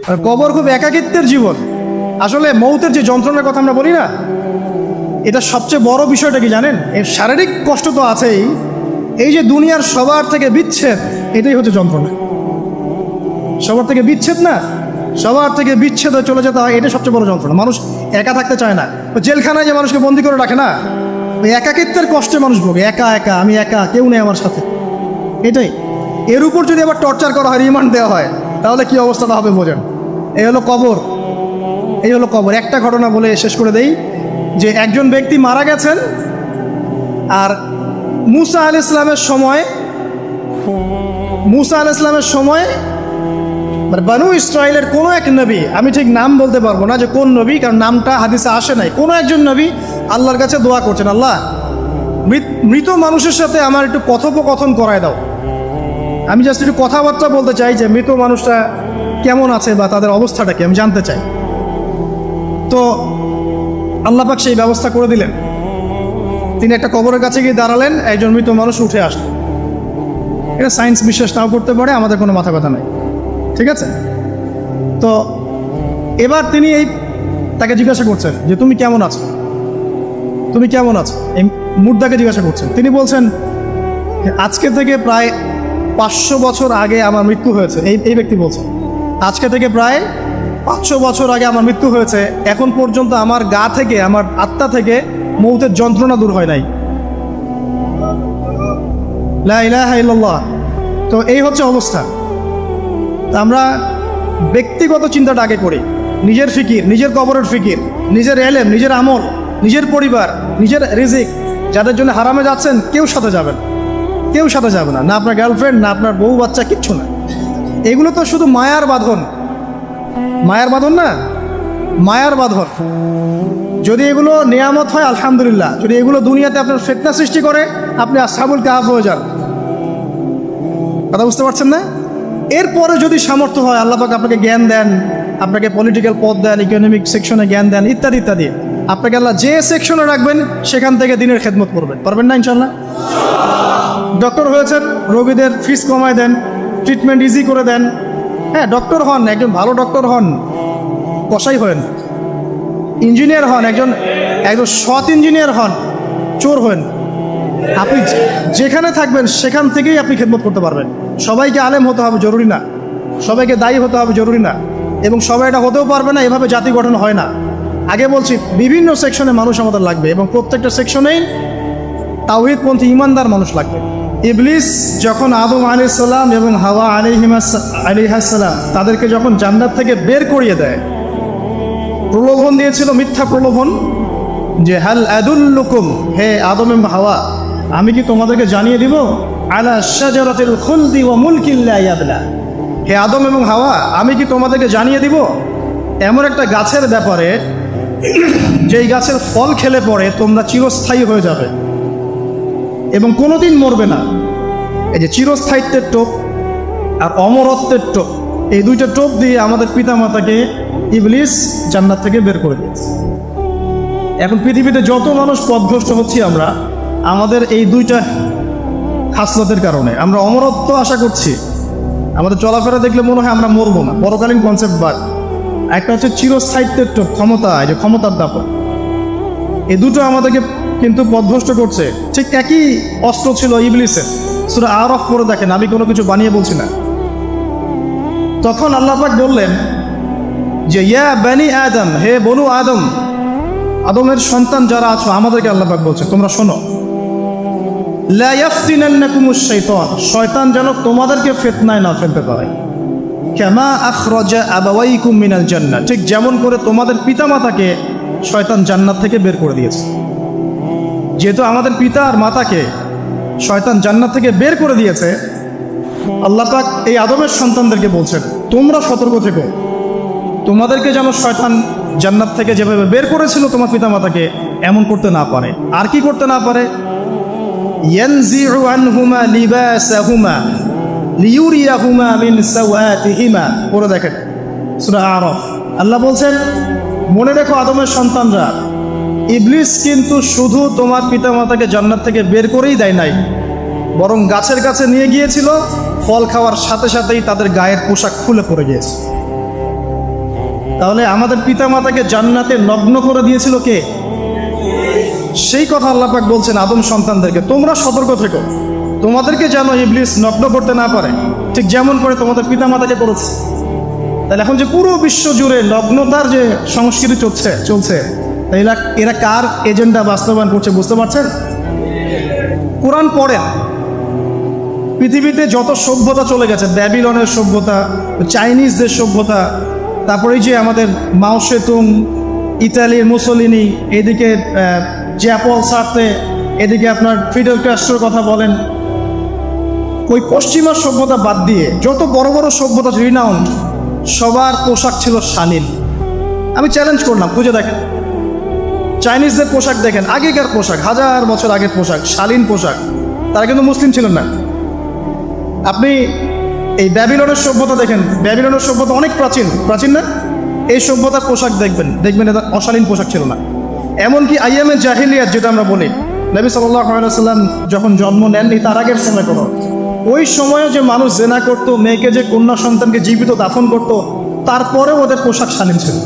আর কবর খুব একাকিত্বের জীবন। আসলে মৌতের যে যন্ত্রণার কথা আমরা বলি না, এটা সবচেয়ে বড় বিষয়টা কি জানেন? এর শারীরিক কষ্ট তো আছেই, এই যে দুনিয়ার সবার থেকে বিচ্ছেদ, এটাই হচ্ছে যন্ত্রণা। সবার থেকে বিচ্ছেদ না, সবার থেকে বিচ্ছেদ হয়ে চলে যেতে হয়, এটা সবচেয়ে বড় যন্ত্রণা। মানুষ একা থাকতে চায় না। জেলখানায় যে মানুষকে বন্দি করে রাখে না, ওই একাকিত্বের কষ্টে মানুষ ভোগে। একা একা, আমি একা, কেউ নেই আমার সাথে, এটাই। এর উপর যদি আবার টর্চার করা হয়, রিমান্ড দেওয়া হয়, তাহলে কি অবস্থাটা হবে বোঝেন। এই হলো কবর, এই হলো কবর। একটা ঘটনা বলে শেষ করে দেই, যে একজন ব্যক্তি মারা গেছেন, আর মুসা আলাইহিস সালামের সময় বানু ইসরাইলের কোনো এক নবী, আমি ঠিক নাম বলতে পারবো না যে কোন নবী, কারণ নামটা হাদিসে আসে নাই, কোনো একজন নবী আল্লাহর কাছে দোয়া করছেন, আল্লাহ মৃত মানুষের সাথে আমার একটু কথোপকথন করায় দাও। আমি জাস্ট একটু কথাবার্তা বলতে চাই যে মৃত মানুষটা কেমন আছে বা তাদের অবস্থাটা কি, আমি জানতে চাই। তো আল্লাহ পাক সেই ব্যবস্থা করে দিলেন। তিনি একটা কবরের কাছে গিয়ে দাঁড়ালেন, একজন মৃত মানুষ উঠে আসলেন। এটা সায়েন্স বিশ্বাস নাও করতে পারে, আমাদের কোনো মাথা ব্যথা নাই, ঠিক আছে? তো এবার তিনি তাকে জিজ্ঞাসা করছেন যে তুমি কেমন আছো, তুমি কেমন আছো, এই মুর্দাকে জিজ্ঞাসা করছেন। তিনি বলছেন আজকে থেকে প্রায় 500 বছর আগে আমার মৃত্যু হয়েছে। এই ব্যক্তি বলছেন আজকে থেকে প্রায় 500 বছর আগে আমার মৃত্যু হয়েছে, এখন পর্যন্ত আমার গা থেকে, আমার আত্মা থেকে মৌতের যন্ত্রণা দূর হয় নাই। লা ইলাহা ইল্লাল্লাহ। তো এই হচ্ছে অবস্থা। আমরা ব্যক্তিগত চিন্তাটা আগে করি, নিজের ফিকির, নিজের কবরের ফিকির, নিজের এলেম, নিজের আমল, নিজের পরিবার, নিজের রিজিক। যাদের জন্য হারামে যাচ্ছেন, কেউ সাথে যাবেন, কেউ সাথে যাবে না, না আপনার গার্লফ্রেন্ড, না আপনার বউ বাচ্চা, কিচ্ছু না। এগুলো তো শুধু মায়ার বাঁধন, মায়ার বাঁধন না, মায়ার বাঁধন। যদি এগুলো নিয়ামত হয় আলহামদুলিল্লাহ, যদি এগুলো দুনিয়াতে আপনার ফিতনা সৃষ্টি করে, আপনি আসহাবুল কাহফ হয়ে যান। কথা বুঝতে পারছেন না? এরপরে যদি সামর্থ্য হয়, আল্লাহ পাক আপনাকে জ্ঞান দেন, আপনাকে পলিটিক্যাল পদ দেন, ইকোনমিক সেকশনে জ্ঞান দেন, ইত্যাদি ইত্যাদি, আপনাকে আল্লাহ যে সেকশনে রাখবেন সেখান থেকে দিনের খেদমত করবেন, পারবেন না ইনশাল্লাহ? ডক্টর হয়েছেন, রোগীদের ফিস কমায় দেন, ট্রিটমেন্ট ইজি করে দেন। হ্যাঁ, ডক্টর হন, একজন ভালো ডক্টর হন, কসাই হন। ইঞ্জিনিয়ার হন, একজন সৎ ইঞ্জিনিয়ার হন, চোর হন। আপনি যেখানে থাকবেন সেখান থেকেই আপনি খেদমত করতে পারবেন। সবাইকে আলেম হতে হবে জরুরি না, সবাইকে দায়ী হতে হবে জরুরি না, এবং সবাই এটা হতেও পারবে না। এভাবে জাতি গঠন হয় না। আগে বলছি, বিভিন্ন সেকশনে মানুষ আমাদের লাগবে, এবং প্রত্যেকটা সেকশনেই তাওহীদপন্থী ইমানদার মানুষ লাগবে। ইবলিস যখন আদম আলাইহিস সালাম এবং হাওয়া আলাইহিস সালাম তাদেরকে যখন জান্নাত থেকে বের করিয়ে দেয়, প্রলোভন দিয়েছিল, মিথ্যা প্রলোভন, যে হাল আদুল্লুকুম, হে আদম এবং হাওয়া, আমি কি তোমাদেরকে জানিয়ে দিব, আলা শাজারাতিল খুলদি ওয়া মুলকিন লা ইয়াবলা, হে আদম এবং হাওয়া, আমি কি তোমাদেরকে জানিয়ে দিব এমন একটা গাছের ব্যাপারে, যেই গাছের ফল খেলে পরে তোমরা চিরস্থায়ী হয়ে যাবে এবং কোনোদিন মরবে না। এই যে চিরস্থায়িত্বের টোপ আর অমরত্বের টোপ, এই দুইটা টোপ দিয়ে আমাদের পিতামাতাকে ইবলিস জান্নাত থেকে বের করে দিয়েছে। এখন পৃথিবীতে যত মানুষ পথভ্রষ্ট হচ্ছি আমরা, আমাদের এই দুইটা খাসলতের কারণে। আমরা অমরত্ব আশা করছি, আমাদের চলাফেরা দেখলে মনে হয় আমরা মরবো না, পরকালীন কনসেপ্ট বাদ। একটা হচ্ছে চিরস্থায়িত্বের টোপ, ক্ষমতা, এই যে ক্ষমতার দাপট, এই দুটো আমাদেরকে কিন্তু পথভ্রষ্ট করছে। ঠিক একই অস্ত্র ছিল ইবলিসের। সূরা আরাফ পড়ে দেখেন, আমি কোনো কিছু বানিয়ে বলছি না। তখন আল্লাহ পাক বললেন যে ইয়া বানি আদম, হে বনু আদম, আদমের সন্তান যারা আছো, আমাদেরকে আল্লাহ পাক বলছে তোমরা শোনো, লা ইয়াফতিনান্নাকুমুশ শাইতান, শয়তান যেন তোমাদেরকে ফিতনায় না ফেলতে পারে। কামা আখরাজা আবাওয়াইকুম মিনাল জান্নাহ, ঠিক যেমন করে তোমাদের পিতামাতাকে শয়তান জান্নাত থেকে বের করে দিয়েছে। যেহেতু আমাদের পিতা আর মাতাকে শয়তান জান্নাত থেকে বের করে দিয়েছে, আল্লাহ পাক এই আদমের সন্তানদেরকে বলছেন তোমরা সতর্ক থেকো, তোমাদেরকে যেন শয়তান জান্নাত থেকে যেভাবে বের করেছিল তোমার পিতামাতাকে, এমন করতে না পারে। আর কি করতে না পারে? ইয়ানজিউ আনহুমা লিবাসাহুমা লিউরিয়াহুমা মিন সাওয়াতিহিমা, পড়ে দেখেন সূরা আরাফ। আল্লাহ বলছেন মনে রেখো আদমের সন্তানরা, ইবলিস কিন্তু শুধু তোমার পিতামাতাকে জান্নাত থেকে বের করেই দেয় নাই, বরং গাছের কাছে নিয়ে গিয়েছিল, ফল খাওয়ার সাথে সাথেই তাদের গায়ের পোশাক খুলে পড়ে গিয়েছে। তাহলে আমাদের পিতামাতাকে জান্নাতে নগ্ন করে দিয়েছিল কে? সেই কথা আল্লাহ পাক বলছেন আদম সন্তানদেরকে, তোমরা সতর্ক থেকো, তোমাদেরকে যেন ইবলিস নগ্ন করতে না পারে, ঠিক যেমন করে তোমাদের পিতামাতাকে করেছে। তাহলে এখন যে পুরো বিশ্ব জুড়ে নগ্নতার যে সংস্কৃতি চলছে তাইলে এরা কার এজেন্ডা বাস্তবায়ন করছে বুঝতে পারছেন? কোরআন পড়েন, পৃথিবীতে যত সভ্যতা চলে গেছে, ব্যাবিলনের সভ্যতা, চাইনিজদের সভ্যতা, তারপরে যে আমাদের মাও সেতুং, ইতালির মুসোলিনি, এদিকে জ্যাপল সার্তে, এদিকে আপনার ফিডেল ক্যাস্ট্রোর কথা বলেন, ওই পশ্চিমা সভ্যতা বাদ দিয়ে যত বড় বড় সভ্যতা রিনাউন্ড, সবার পোশাক ছিল শালীন। আমি চ্যালেঞ্জ করলাম, খুঁজে দেখেন চাইনিজদের পোশাক দেখেন, আগেকার পোশাক, 1000 বছর আগের পোশাক, শালীন পোশাক। তারা কিন্তু মুসলিম ছিলেন না। আপনি এই ব্যাবিলনের সভ্যতা দেখেন, ব্যাবিলনের সভ্যতা অনেক প্রাচীন না? এই সভ্যতার পোশাক দেখবেন এটা অশালীন পোশাক ছিল না। এমনকি আইয়ামে জাহিলিয়াত যেটা আমরা বলি, নবী সাল্লাল্লাহু আলাইহি ওয়াসাল্লাম যখন জন্ম নেননি তার আগের সময় কোনো, ওই সময়ে যে মানুষ জেনা করত, মেয়েকে যে কন্যা সন্তানকে জীবিত দাফন করত, তারপরেও ওদের পোশাক শালীন ছিল।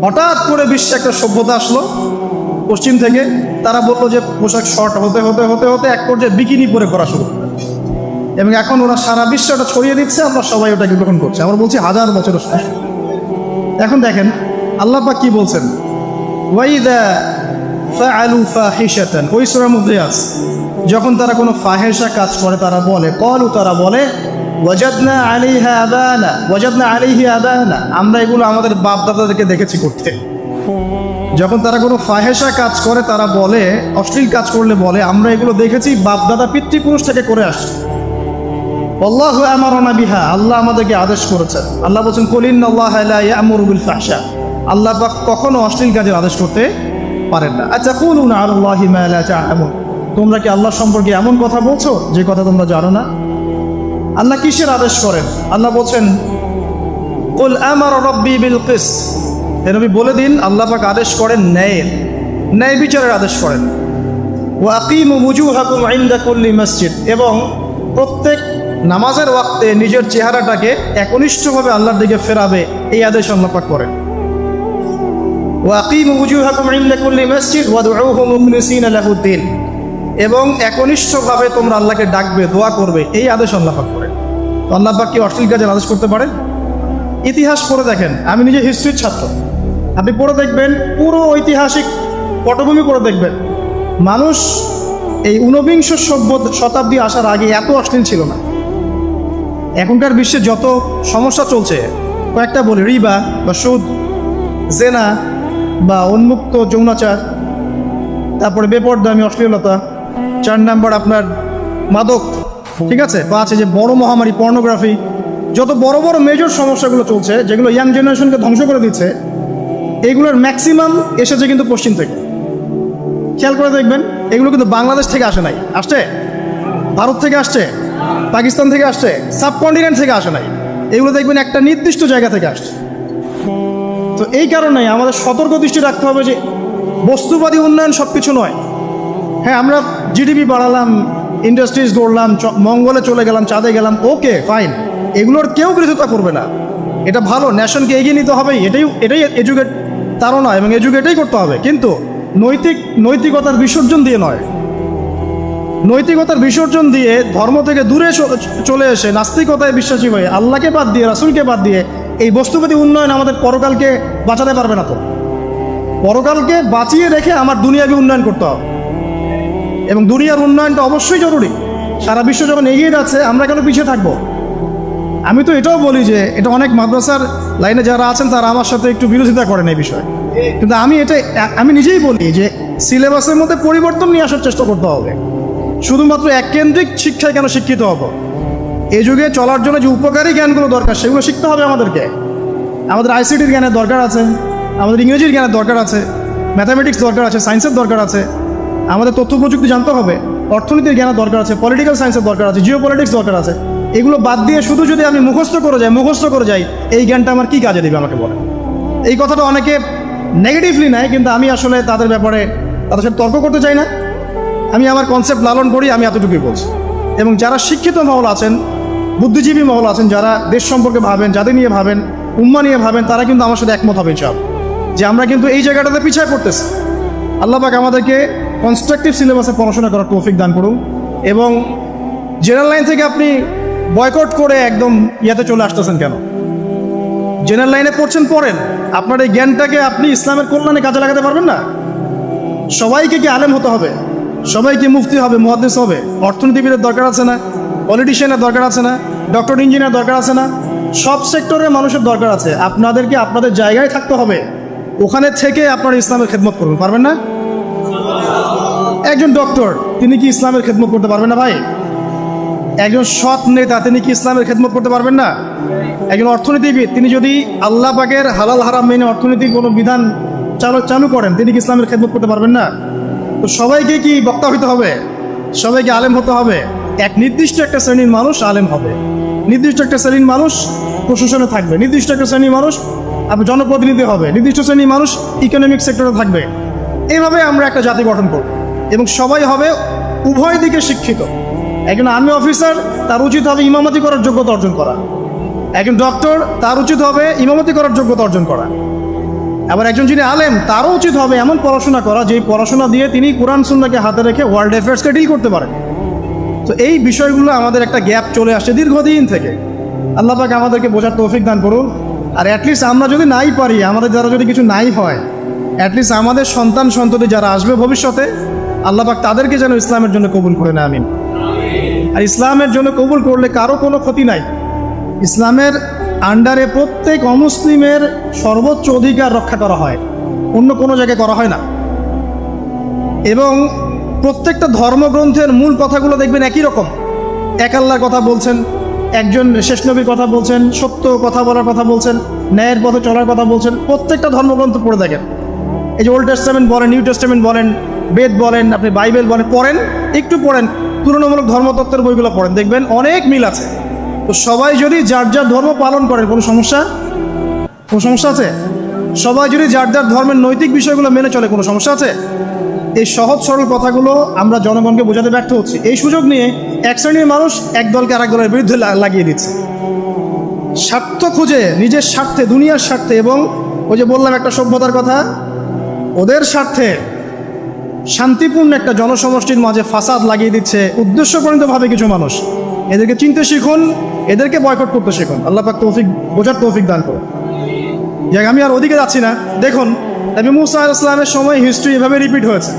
হঠাৎ করে বিশ্বে একটা সভ্যতা আসলো পশ্চিম থেকে, তারা বললো যে পোশাক শর্ট হতে হতে হতে হতে এক পর্যায়ে বিকিনি পরে করা শুরু, এবং এখন ওরা সারা বিশ্বে ওটা ছড়িয়ে দিচ্ছে, আমরা সবাই ওটাকে গ্রহণ করছি। আমরা বলছি 1000 বছরের সময়। এখন দেখেন আল্লাহ পাক কি বলছেন, ওয়াইদা ফাআলু ফাহিশাতান, ওই সূরার মধ্যে আছে, যখন তারা কোনো ফাহেসা কাজ করে তারা বলে, ক্বালু, তারা বলে, ওয়াজাদনা আলাইহি আবানা, আমরা এগুলো আমাদের বাপ দাদাদেরকে দেখেছি করতে। যখন তারা কোনো ফাহেসা কাজ করে তারা বলে, অশ্লীল কাজ করলে বলে, আমরা এগুলো দেখেছি বাপ দাদা পিতৃপুরুষ থেকে করে আসছি। আল্লাহু আমারানা বিহা, আল্লাহ আমাদেরকে আদেশ করেছেন। আল্লাহ বলছেন, কুল ইন্নাল্লাহা লা ইয়া'মুরু বিল ফাহশা, আল্লাহ পাক কখনো অশ্লীল কাজের আদেশ করতে পারেন না। আতাকুলুনা আলাল্লাহি মা লা তা'লামুন, তোমরা কি আল্লাহ সম্পর্কে এমন কথা বলছো যে কথা তোমরা জানো না? আল্লাহ কিসের আদেশ করেন? আল্লাহ বলছেন, কুল আমারা রাব্বি বিল কিসত, হে নবী বলে দিন আল্লাহ পাক আদেশ করেন ন্যায় বিচারের আদেশ করেন। ওয়া আকিমু ওয়ুজুহাকুম ইনদা কুল্লি মসজিদ, এবং প্রত্যেক নামাজের ওয়াক্তে নিজের চেহারাটাকে একনিষ্ঠভাবে আল্লাহর দিকে ফেরাবে, এই আদেশ আল্লাহ পাক করেন। ওয়া আকিমু ওয়ুজুহাকুম ইনদা কুল্লি মসজিদ ওয়াদউহু মুখলিসিনা লাহুদ্দিন, এবং একনিষ্ঠভাবে তোমরা আল্লাহকে ডাকবে, দোয়া করবে, এই আদেশ আল্লাহ পাক করেন। তো আল্লাহ পাক কি অশ্লীল কাজের আদেশ করতে পারেন? ইতিহাস পড়ে দেখেন, আমি নিজে হিস্ট্রির ছাত্র, আপনি পড়ে দেখবেন, পুরো ঐতিহাসিক পটভূমি পড়ে দেখবেন, মানুষ এই ঊনবিংশ শতাব্দী আসার আগে এত অশ্লীল ছিল না। এখনকার বিশ্বে যত সমস্যা চলছে, কয়েকটা বলি, রিবা বা সুদ, জেনা বা উন্মুক্ত যৌনাচার, তারপরে বেপরদামি অশ্লীলতা, 4 নাম্বার আপনার মাদক, ঠিক আছে, 5 যে বড় মহামারী পর্নোগ্রাফি, যত বড় বড় মেজর সমস্যাগুলো চলছে যেগুলো ইয়াং জেনারেশনকে ধ্বংস করে দিচ্ছে, এইগুলোর ম্যাক্সিমাম এসেছে কিন্তু পশ্চিম থেকে। খেয়াল করে দেখবেন, এগুলো কিন্তু বাংলাদেশ থেকে আসে নাই, আসছে ভারত থেকে আসছে, পাকিস্তান থেকে আসছে, সাবকন্টিনেন্ট থেকে আসে নাই, এগুলো দেখবেন একটা নির্দিষ্ট জায়গা থেকে আসছে। তো এই কারণে আমাদের সতর্ক দৃষ্টি রাখতে হবে যে বস্তুবাদী উন্নয়ন সব কিছু নয়। হ্যাঁ, আমরা জিডিপি বাড়ালাম, ইন্ডাস্ট্রিজ গড়লাম, মঙ্গলে চলে গেলাম, চাঁদে গেলাম, ওকে ফাইন, এগুলোর কেউ বিরোধিতা করবে না, এটা ভালো, নেশনকে এগিয়ে নিতে হবে, এটাই এডুকেট তারা এবং এডুকেটেই করতে হবে, কিন্তু নৈতিকতার বিসর্জন দিয়ে নয়। নৈতিকতার বিসর্জন দিয়ে ধর্ম থেকে দূরে চলে এসে নাস্তিকতায় বিশ্বাসী হয়ে আল্লাহকে বাদ দিয়ে, রাসূলকে বাদ দিয়ে এই বস্তুবাদী উন্নয়ন আমাদের পরকালকে বাঁচাতে পারবে না। তো পরকালকে বাঁচিয়ে রেখে আমার দুনিয়াবি উন্নয়ন করতে হবে, এবং দুনিয়ার উন্নয়নটা অবশ্যই জরুরি। সারা বিশ্ব যখন এগিয়ে যাচ্ছে, আমরা কেন পিছিয়ে থাকবো? আমি তো এটাও বলি যে এটা অনেক মাদ্রাসার লাইনে যারা আছেন তারা আমার সাথে একটু বিরোধিতা করেন এই বিষয়ে, কিন্তু আমি নিজেই বলি যে সিলেবাসের মধ্যে পরিবর্তন নিয়ে আসার চেষ্টা করতে হবে। শুধুমাত্র এককেন্দ্রিক শিক্ষায় কেন শিক্ষিত হব? এই যুগে চলার জন্য যে উপকারী জ্ঞানগুলো দরকার সেগুলো শিখতে হবে আমাদেরকে। আমাদের আইসিটির জ্ঞানের দরকার আছে, আমাদের ইংরেজির জ্ঞানের দরকার আছে, ম্যাথামেটিক্স দরকার আছে, সায়েন্সের দরকার আছে, আমাদের তথ্য প্রযুক্তি জানতে হবে, অর্থনীতির জ্ঞানের দরকার আছে, পলিটিক্যাল সায়েন্সের দরকার আছে, জিও পলিটিক্স দরকার আছে। এগুলো বাদ দিয়ে শুধু যদি আমি মুখস্থ করে যাই, এই জ্ঞানটা আমার কী কাজে দেবে আমাকে বলে? এই কথাটা অনেকে নেগেটিভলি নেয়, কিন্তু আমি আসলে তাদের ব্যাপারে তাদের সাথে তর্ক করতে চাই না। আমি আমার কনসেপ্ট লালন করি, আমি এতটুকুই বলছি। এবং যারা শিক্ষিত মহল আছেন, বুদ্ধিজীবী মহল আছেন, যারা দেশ সম্পর্কে ভাবেন, যাদের নিয়ে ভাবেন, উম্মাহ নিয়ে ভাবেন, তারা কিন্তু আমার সাথে একমত হবে ইনশাআল্লাহ যে আমরা কিন্তু এই জায়গাটাতে পিছিয়ে পড়তেছি। আল্লাহ পাক আমাদেরকে কনস্ট্রাকটিভ সিলেবাসে পড়াশোনা করার তৌফিক দান করুন, এবং জেনারেল লাইন থেকে আপনি বয়কট করে একদম ইয়াতে চলে আসতেছেন কেন? জেনারেল লাইনে পড়ছেন, পড়েন, আপনার এই জ্ঞানটাকে আপনি ইসলামের কল্যাণে কাজে লাগাতে পারবেন না? সবাইকে কি আলেম হতে হবে? সবাইকে মুফতি হবে, মুহাদ্দিস হবে? অর্থনীতিবিদের দরকার আছে না? পলিটিশিয়ানের দরকার আছে না? ডক্টর ইঞ্জিনিয়ার দরকার আছে না? সব সেক্টরের মানুষের দরকার আছে। আপনাদেরকে আপনাদের জায়গায় থাকতে হবে, ওখানে থেকে আপনারা ইসলামের খেদমত করবেন, পারবেন না? একজন ডক্টর, তিনি কি ইসলামের খেদমত করতে পারবেন না ভাই? একজন সৎ নেতা, তিনি কি ইসলামের খেদমত করতে পারবেন না? একজন অর্থনীতিবিদ, তিনি যদি আল্লাহ পাকের হালাল হারাম মেনে অর্থনীতির কোনো বিধান চালু করেন, তিনি কি ইসলামের খেদমত করতে পারবেন না? তো সবাইকে কি বক্তা হইতে হবে? সবাইকে আলেম হতে হবে? এক নির্দিষ্ট একটা শ্রেণীর মানুষ আলেম হবে, নির্দিষ্ট একটা শ্রেণীর মানুষ প্রশাসনে থাকবে, নির্দিষ্ট একটা শ্রেণীর মানুষ জনপ্রতিনিধি হবে, নির্দিষ্ট শ্রেণীর মানুষ ইকোনমিক সেক্টরে থাকবে। এইভাবে আমরা একটা জাতি গঠন করব, এবং সবাই হবে উভয় দিকে শিক্ষিত। একজন আর্মি অফিসার, তার উচিত হবে ইমামতি করার যোগ্যতা অর্জন করা। একজন ডক্টর, তার উচিত হবে ইমামতি করার যোগ্যতা অর্জন করা। আবার একজন যিনি আলেম, তারও উচিত হবে এমন পড়াশোনা করা যে পড়াশোনা দিয়ে তিনি কোরআন সুন্নাহকে হাতে রেখে ওয়ার্ল্ড অ্যাফেয়ার্সকে ডিল করতে পারেন। তো এই বিষয়গুলো আমাদের একটা গ্যাপ চলে আসছে দীর্ঘদিন থেকে। আল্লাহ পাক আমাদেরকে বোঝার তৌফিক দান করুন। আর অ্যাটলিস্ট আমরা যদি নাই পারি, আমাদের দ্বারা যদি কিছু নাই হয়, অ্যাটলিস্ট আমাদের সন্তান সন্ততি যারা আসবে ভবিষ্যতে, আল্লাহ পাক তাদেরকে যেন ইসলামের জন্য কবুল করে নেয়, আমিন। আর ইসলামের জন্য কবুল করলে কারো কোনো ক্ষতি নাই। ইসলামের আন্ডারে প্রত্যেক অমুসলিমের সর্বোচ্চ অধিকার রক্ষা করা হয়, অন্য কোনো জায়গায় করা হয় না। এবং প্রত্যেকটা ধর্মগ্রন্থের মূল কথাগুলো দেখবেন একই রকম। এক আল্লাহর কথা বলছেন, একজন শেষ নবীর কথা বলছেন, সত্য কথা বলার কথা বলছেন, ন্যায়ের পথে চলার কথা বলছেন। প্রত্যেকটা ধর্মগ্রন্থ পড়ে দেখেন, এই যে ওল্ড টেস্টামেন্ট বলেন, নিউ টেস্টামেন্ট বলেন, বেদ বলেন, আপনি বাইবেল বলেন, পড়েন, একটু পড়েন, তুলনামূলক ধর্মতত্ত্বের বইগুলো পড়েন, দেখবেন অনেক মিল আছে। তো সবাই যদি যার যার ধর্ম পালন করেন, কোনো সমস্যা আছে? সবাই যদি যার যার ধর্মের নৈতিক বিষয়গুলো মেনে চলে, কোনো সমস্যা আছে? এই সহজ সরল কথাগুলো আমরা জনগণকে বোঝাতে ব্যর্থ হচ্ছি। এই সুযোগ নিয়ে এক শ্রেণীর মানুষ এক দলকে আরেক দলের বিরুদ্ধে লাগিয়ে দিচ্ছে, স্বার্থ খুঁজে, নিজের স্বার্থে, দুনিয়ার স্বার্থে। এবং ওই যে বললাম একটা সভ্যতার কথা, ওদের স্বার্থে শান্তিপূর্ণ একটা জনসমষ্টির মাঝে ফাসাদ লাগিয়ে দিচ্ছে উদ্দেশ্যপ্রণীতভাবে কিছু মানুষ। এদেরকে চিনতে শিখুন, এদেরকে বয়কট করতে শিখুন। আল্লাহ পাক তৌফিক, বোঝার তৌফিক দান করুন। যাক, আমি আর ওদিকে যাচ্ছি না। দেখুন, নবী মুসা আলাইহিস সালামের সময় হিস্ট্রি এভাবে রিপিট হয়েছে।